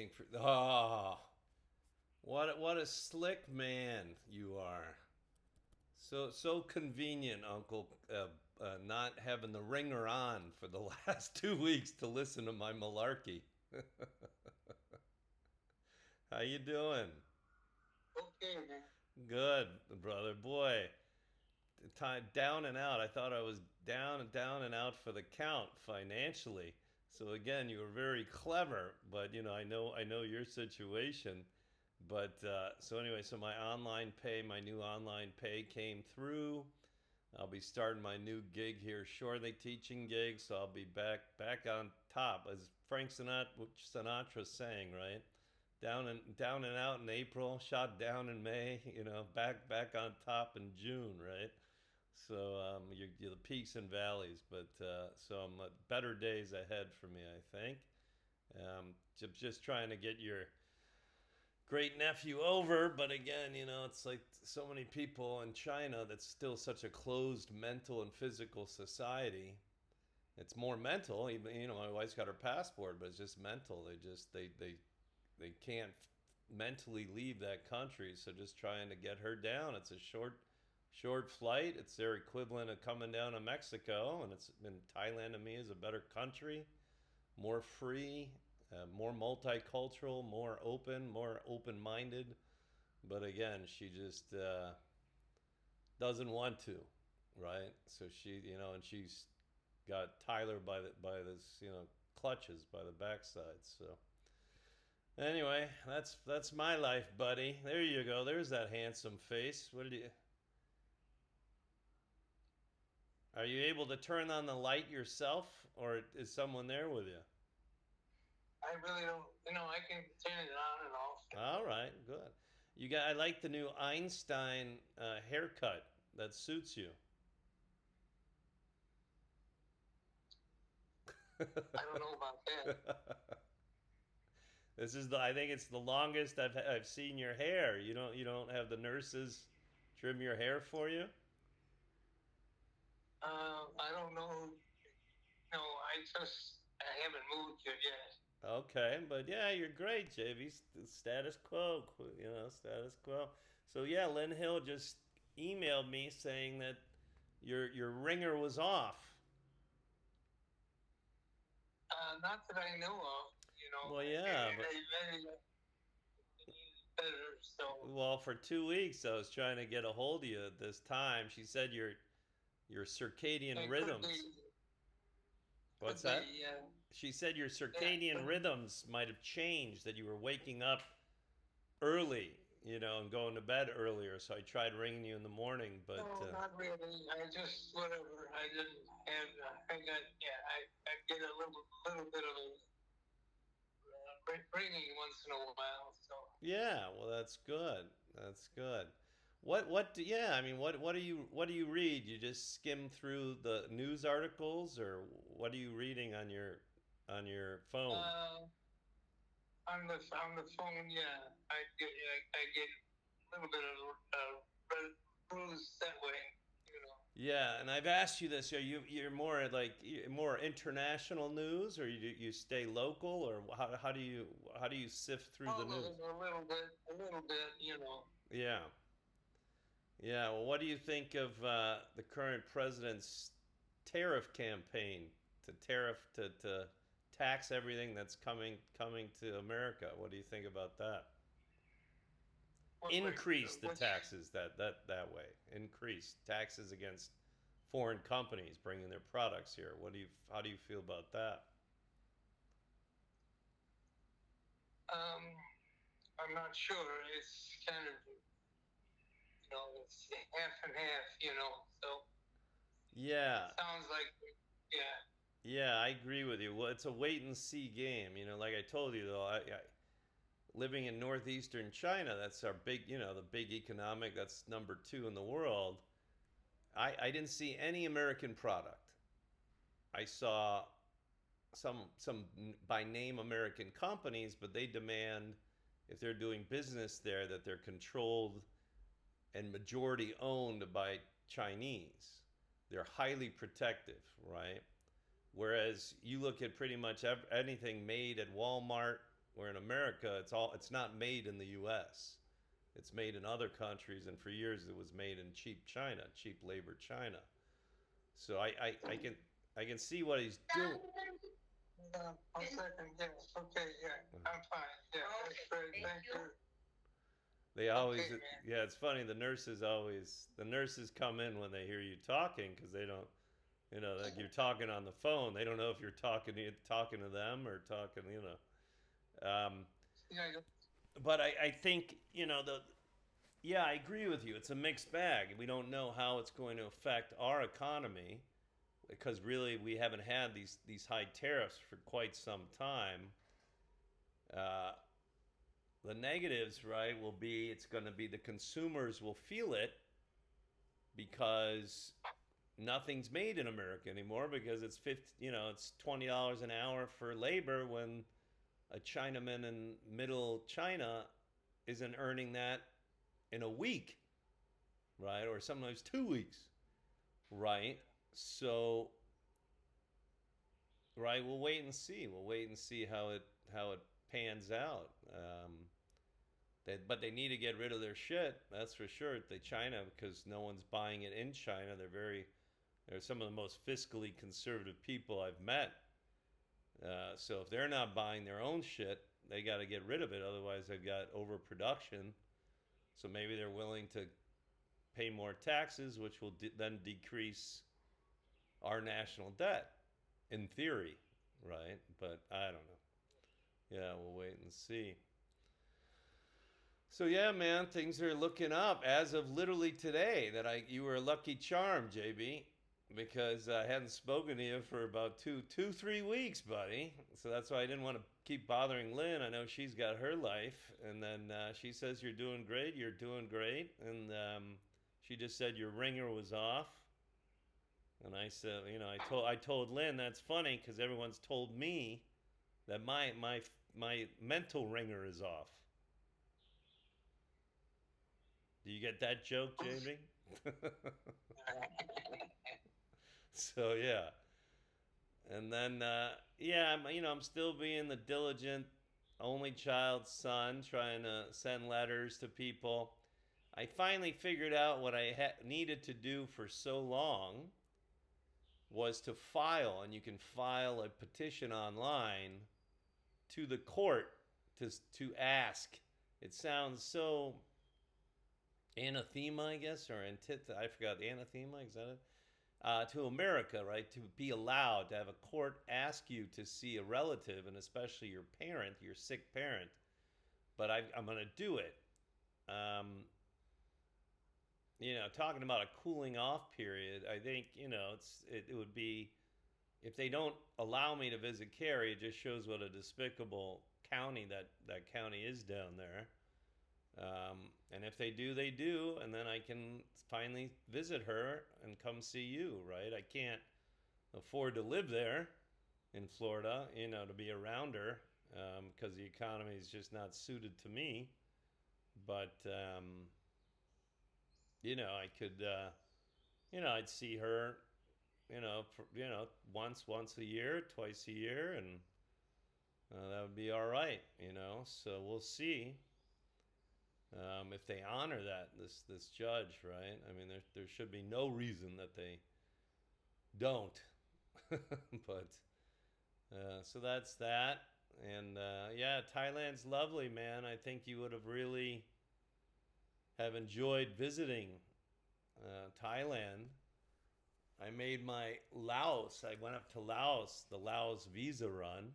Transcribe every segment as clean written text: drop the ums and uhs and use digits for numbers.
waiting for. Oh, what a slick man you are. So convenient, Uncle. Not having the ringer on for the last 2 weeks to listen to my malarkey. How you doing? Okay, man. Good, brother. Boy, time down and out. I thought I was down and out for the count financially. So again, you were very clever, but I know your situation. But so anyway, so my new online pay came through. I'll be starting my new gig here shortly, teaching gig. So I'll be back on top, as Sinatra sang, right? Down and out in April, shot down in May. Back on top in June, right? So you're the peaks and valleys, but so better days ahead for me, I think. Just trying to get your great nephew over, but again, it's like so many people in China. That's still such a closed mental and physical society. It's more mental. Even my wife's got her passport, but it's just mental. They can't mentally leave that country. So just trying to get her down. It's a short flight. It's their equivalent of coming down to Mexico, and it's been Thailand to me is a better country, more free, more multicultural, more open-minded. But again, she just doesn't want to, right? So and she's got Tyler by this clutches by the backside. So anyway, that's my life, buddy. There you go. There's that handsome face. What did you? Are you able to turn on the light yourself, or is someone there with you? I really don't, I can turn it on and off. All right, good. I like the new Einstein haircut that suits you. I don't know about that. I think it's the longest I've seen your hair. You don't have the nurses trim your hair for you? I don't know. No, I haven't moved here yet. Okay, but yeah, you're great, JV. Status quo, status quo. So yeah, Lynn Hill just emailed me saying that your ringer was off. Not that I know of, Well, yeah, but maybe better, so. well, for 2 weeks I was trying to get a hold of you at this time. She said your circadian It could rhythms. be, What's that? yeah. She said your Yeah, circadian but rhythms might have changed, that you were waking up early, and going to bed earlier. So I tried ringing you in the morning, but no, not really. I just, whatever. I didn't have, I got, yeah, I get a little bit of a ringing once in a while, so. yeah, well, that's good. That's good. Yeah, I mean, what do you read? You just skim through the news articles, or what are you reading on your phone? Uh, on the phone, yeah, I get a little bit of bruise that way. Yeah, and I've asked you this. You're more like more international news, or you stay local, or how do you sift through the Oh, news? a little bit. Yeah, yeah. Well, what do you think of the current president's tariff campaign to tax everything that's coming to America? What do you think about that? Increase the Which taxes that way. Increase taxes against foreign companies bringing their products here. How do you feel about that? um, I'm not sure. It's kind of it's half and half. So it Yeah, sounds like yeah. yeah, I agree with you. Well, it's a wait and see game. Like I told you though, living in northeastern China, that's our the big economic. That's number two in the world. I didn't see any American product. I saw some by name American companies, but they demand, if they're doing business there, that they're controlled and majority owned by Chinese. They're highly protective, right? Whereas you look at pretty much anything made at Walmart, Where in America, it's not made in the U.S. It's made in other countries, and for years it was made in cheap China, cheap labor China. So I can see what he's doing. One second. Yes. Okay. Yeah. I'm fine. Yeah. That's great. Thank you. They always, Okay, yeah, it's funny. The nurses come in when they hear you talking because they don't, like you're talking on the phone. They don't know if you're talking to them or talking, Yeah. But I think, yeah, I agree with you. It's a mixed bag. We don't know how it's going to affect our economy because really we haven't had these high tariffs for quite some time. Uh, the negatives, right, will be it's going to be the consumers will feel it because nothing's made in America anymore because it's $20 an hour for labor when a Chinaman in middle China isn't earning that in a week, right? Or sometimes 2 weeks, right? So, right, we'll wait and see. We'll wait and see how it pans out. But they need to get rid of their shit. That's for sure. China, because no one's buying it in China. They're some of the most fiscally conservative people I've met. So if they're not buying their own shit, they got to get rid of it. Otherwise, they've got overproduction. So maybe they're willing to pay more taxes, which will then decrease our national debt, in theory, right? But I don't know. Yeah, we'll wait and see. So yeah, man, things are looking up as of literally today. You were a lucky charm, JB, because I hadn't spoken to you for about 3 weeks, buddy. So that's why I didn't want to keep bothering Lynn. I know she's got her life, and then she says you're doing great. You're doing great, and she just said your ringer was off. And I said, I told Lynn that's funny because everyone's told me that my mental ringer is off. Do you get that joke, JB? So yeah, and then yeah, I'm still being the diligent only child son, trying to send letters to people. I finally figured out what I needed to do for so long was to file, and you can file a petition online to the court to ask. It sounds so anathema, I guess, or I forgot, anathema, is that it? To America, right? To be allowed to have a court ask you to see a relative, and especially your parent, your sick parent. But I'm going to do it. Talking about a cooling off period, I think, it would be, if they don't allow me to visit Carrie, it just shows what a despicable county that county is down there. And if they do, they do, and then I can finally visit her and come see you, right? I can't afford to live there in Florida, to be around her, because the economy is just not suited to me. But, I could, I'd see her, once a year, twice a year, and that would be all right, So we'll see. If they honor this judge, right? I mean, there should be no reason that they don't. But so that's that, and yeah, Thailand's lovely, man. I think you would have really have enjoyed visiting Thailand. I made my Laos. I went up to Laos, the Laos visa run.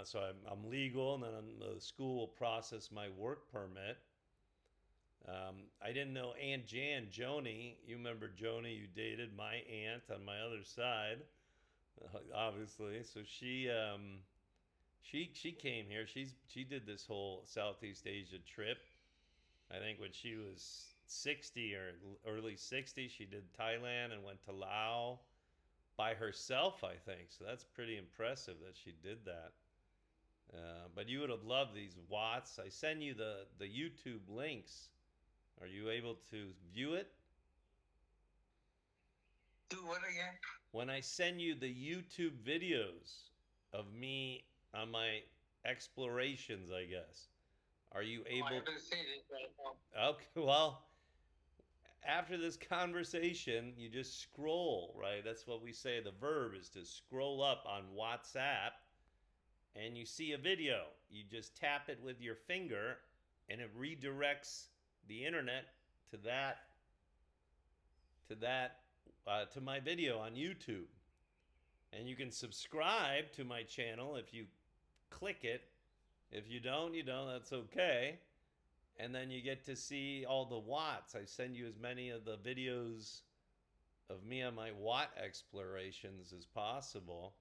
So I'm legal, and then the school will process my work permit. I didn't know Aunt Joni. You remember Joni? You dated my aunt on my other side, obviously. So she came here. She did this whole Southeast Asia trip. I think when she was 60 or early 60s, she did Thailand and went to Laos by herself, I think. So that's pretty impressive that she did that. But you would have loved these Watts. I send you the YouTube links. Are you able to view it? Do what again? When I send you the YouTube videos of me on my explorations, I guess. Are you Oh, I able? haven't seen it right now. Okay, well, after this conversation, you just scroll, right? That's what we say. The verb is to scroll up on WhatsApp and you see a video. You just tap it with your finger and it redirects the internet to to my video on YouTube. And you can subscribe to my channel if you click it. If you don't, you don't. That's okay. And then you get to see all the watts. I send you as many of the videos of me on my watt explorations as possible.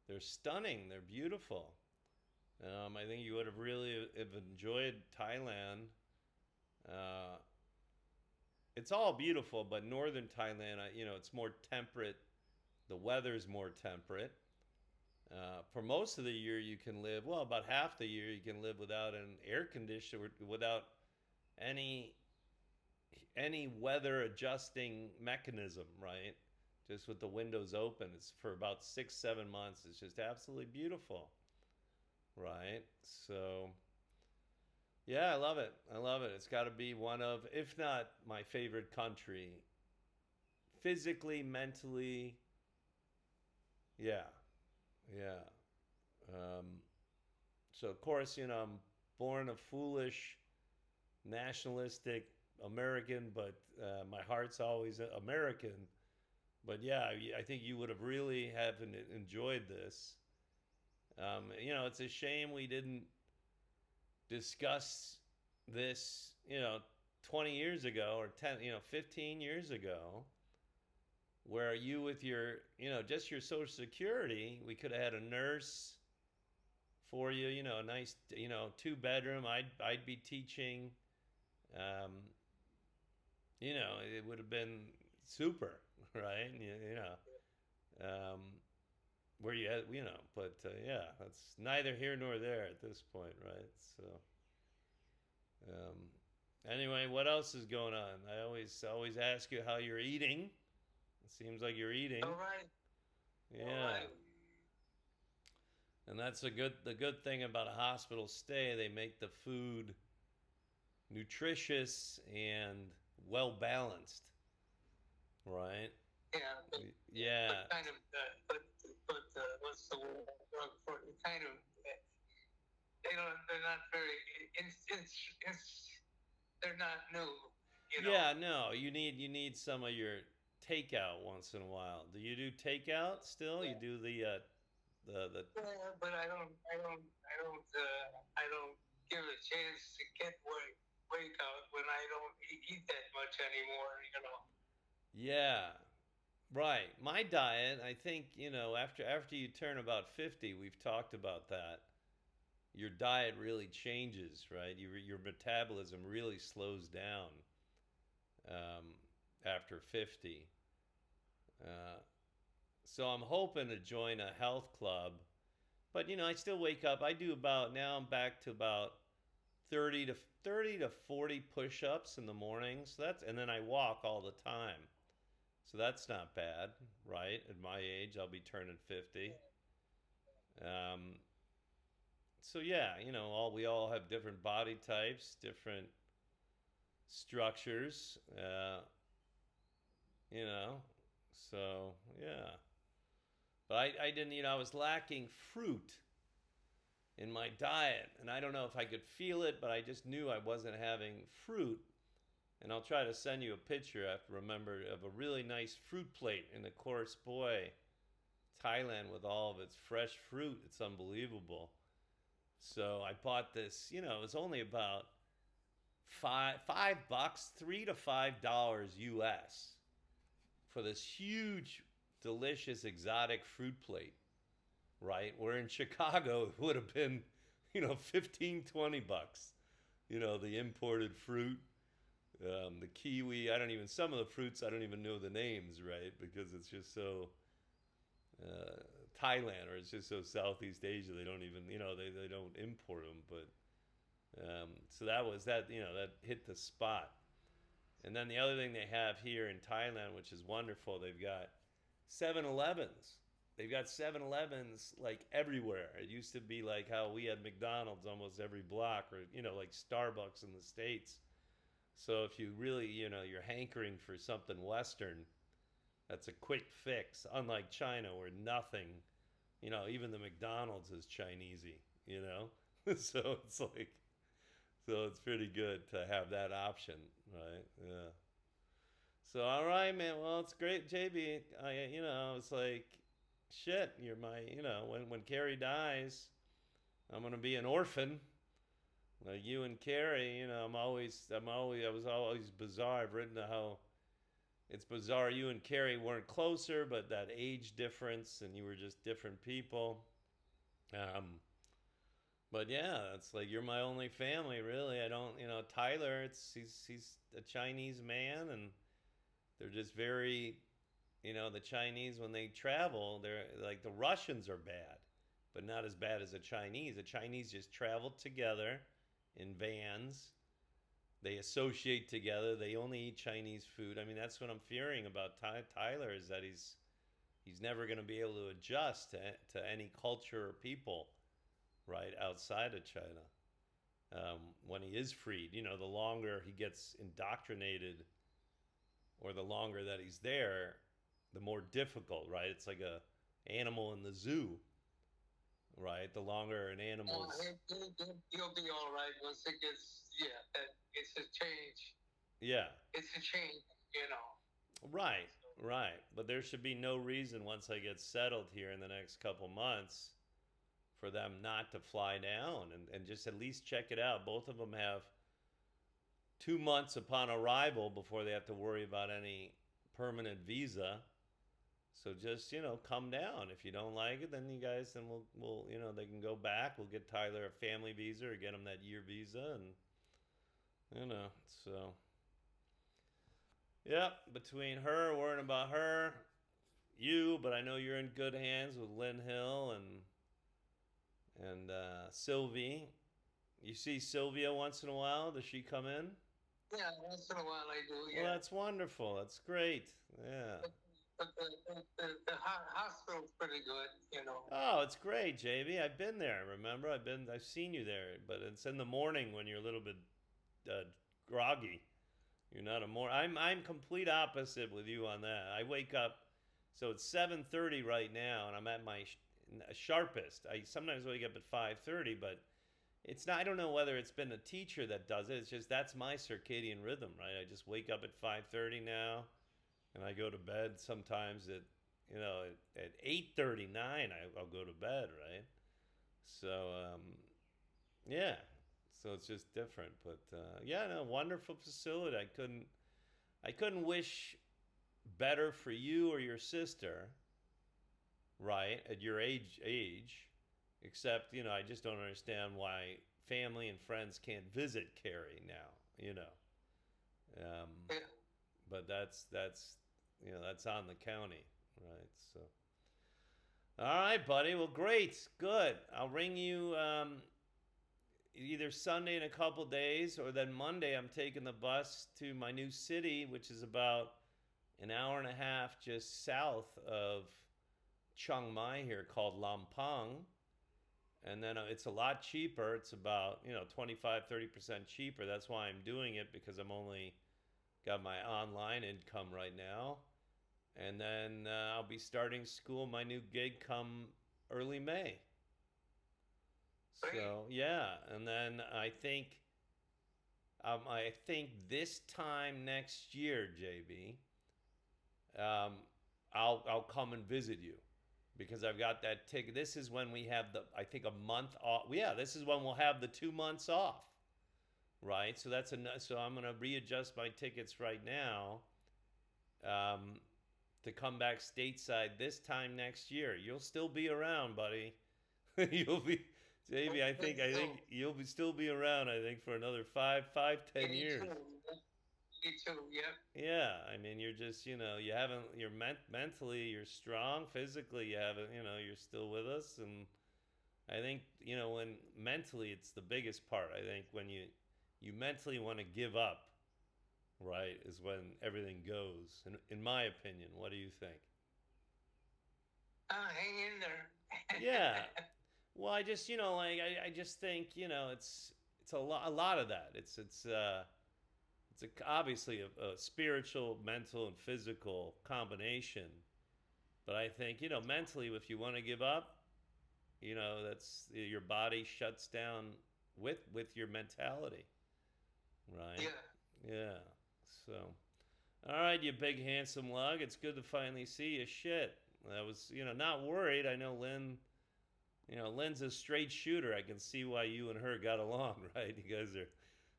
They're stunning. They're beautiful. I think you would have really have enjoyed Thailand. Uh, it's all beautiful, but northern Thailand, it's more temperate. The weather's more temperate. For most of the year, you can live, well, about half the year, you can live without an air conditioner, without any weather adjusting mechanism, right? Just with the windows open. It's for about 6-7 months. It's just absolutely beautiful, right? So, yeah, I love it. I love it. It's got to be one of, if not my favorite country, physically, mentally. Yeah, yeah. Um, so, of course, I'm born a foolish, nationalistic American, but my heart's always American. But yeah, I think you would have really haven't enjoyed this. It's a shame we didn't discuss this, 20 years ago or 10, 15 years ago, where you with your, just your Social Security, we could have had a nurse for you, a nice, 2 bedroom. I'd be teaching. Um, it would have been super, right? Where you had, but yeah, that's neither here nor there at this point, right? So, anyway, what else is going on? I always ask you how you're eating. It seems like you're eating. All right. Yeah. All right. And that's the good thing about a hospital stay. They make the food nutritious and well balanced, right? Yeah. Yeah. But kind of, what's the word for it? Kind of, they're not very, they're not new, Yeah, no, you need some of your takeout once in a while. Do you do takeout still? Yeah. You do the Yeah, but I don't give a chance to get wake out when I don't eat that much anymore. Yeah. Right. My diet, I think, after you turn about 50, we've talked about that. Your diet really changes, right? Your metabolism really slows down um, after 50. Uh, so I'm hoping to join a health club, but I still wake up. I do about now. I'm back to about 30 to 40 push-ups in the mornings. And then I walk all the time. So that's not bad, right? At my age, I'll be turning 50. Um, so yeah, we all have different body types, different structures, you know. So yeah, but I didn't, I was lacking fruit in my diet, and I don't know if I could feel it, but I just knew I wasn't having fruit. And I'll try to send you a picture. I have to remember of a really nice fruit plate in the Course Boy, Thailand, with all of its fresh fruit. It's unbelievable. So I bought this. It was only about $5, $3 to $5 US for this huge, delicious, exotic fruit plate. Right, where in Chicago it would have been, 15, $20. The imported fruit. The kiwi, some of the fruits I don't even know the names, right? Because it's just so Thailand, or it's just so Southeast Asia. They don't even, they don't import them. But so that was that, that hit the spot. And then the other thing they have here in Thailand, which is wonderful, they've got 7-Elevens. they've got 7-Elevens like everywhere. It used to be like how we had McDonald's almost every block, or like Starbucks in the States. So if you really, you're hankering for something Western, that's a quick fix. Unlike China, where nothing, even the McDonald's is Chinesey. So it's like, so it's pretty good to have that option, right? Yeah. So all right, man. Well, it's great, JB. It's like, shit. You're my, when Carrie dies, I'm gonna be an orphan. Like you and Carrie, I was always bizarre. I've written how it's bizarre you and Carrie weren't closer, but that age difference, and you were just different people. Um, but yeah, it's like you're my only family, really. I don't, Tyler. He's a Chinese man, and they're just very, the Chinese when they travel, they're like the Russians are bad, but not as bad as the Chinese. The Chinese just travel together in vans. They associate together. They only eat Chinese food. I mean, that's what I'm fearing about Tyler is that he's never going to be able to adjust to any culture or people, right, outside of China. When he is freed, the longer he gets indoctrinated, or the longer that he's there, the more difficult, right? It's like a animal in the zoo, right? The longer an animal's he'll be all right once it gets. Yeah, it's a change. yeah, it's a change. right, right. But there should be no reason once I get settled here in the next couple months for them not to fly down and just at least check it out. Both of them have 2 months upon arrival before they have to worry about any permanent visa. So just come down. If you don't like it, then you guys, then we'll they can go back. We'll get Tyler a family visa or get him that year visa, and so yeah. Between her worrying about her, you, but I know you're in good hands with Lynn Hill and Sylvie. You see Sylvia once in a while. Does she come in? Yeah, once in a while I do. Yeah. Well, that's wonderful. That's great. Yeah. But the hospital's pretty good. Oh, it's great, JB. I've been there. Remember, I've seen you there. But it's in the morning when you're a little bit groggy. You're not I'm complete opposite with you on that. I wake up, so it's 7:30 right now, and I'm at my sharpest. I sometimes wake up at 5:30, but it's not. I don't know whether it's been a teacher that does it. It's just that's my circadian rhythm, right? I just wake up at 5:30 now, and I go to bed sometimes at 8:39. I'll go to bed, right? So yeah, so it's just different. But yeah, no, wonderful facility. I couldn't wish better for you or your sister, right? At your age. Except, I just don't understand why family and friends can't visit Carrie now, Yeah. But that's on the county, right? So, all right, buddy. Well, great, good. I'll ring you either Sunday in a couple days, or then Monday. I'm taking the bus to my new city, which is about an hour and a half just south of Chiang Mai here, called Lampang. And then it's a lot cheaper. It's about 25-30% cheaper. That's why I'm doing it, because I'm only got my online income right now. And then I'll be starting school, my new gig, come early May. So yeah, and then I think this time next year, JB, I'll come and visit you, because I've got that ticket. This is when we have I think, a month off. Yeah, this is when we'll have the 2 months off, right? So so I'm gonna readjust my tickets right now, to come back stateside this time next year. You'll still be around, buddy. You'll be, JB. I think you'll still be around. I think for another 10 years. Me too. Yeah. Yeah, I mean, you're just, you haven't, mentally, you're strong. Physically, you haven't, you're still with us. And I think, when mentally, it's the biggest part. I think when you mentally want to give up, right, is when everything goes. In my opinion, what do you think? Hang in there. Yeah. Well, I just, like I just think, it's a lot of that. Obviously a spiritual, mental, and physical combination. But I think, mentally, if you want to give up, that's your body shuts down with your mentality, right? Yeah. Yeah. So, all right, you big handsome lug. It's good to finally see you. Shit, I was, not worried. I know Lynn. Lynn's a straight shooter. I can see why you and her got along, right? You guys are.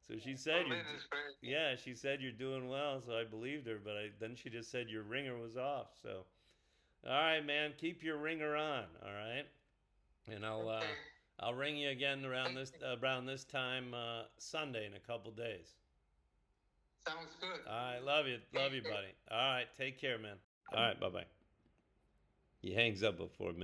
So she said Lynn is great. yeah, she said you're doing well, so I believed her. But then she just said your ringer was off. So, all right, man, keep your ringer on. All right, and Okay. I'll ring you again around this time Sunday in a couple days. Sounds good. All right, love you, buddy. All right, take care, man. All right, bye bye. He hangs up before me.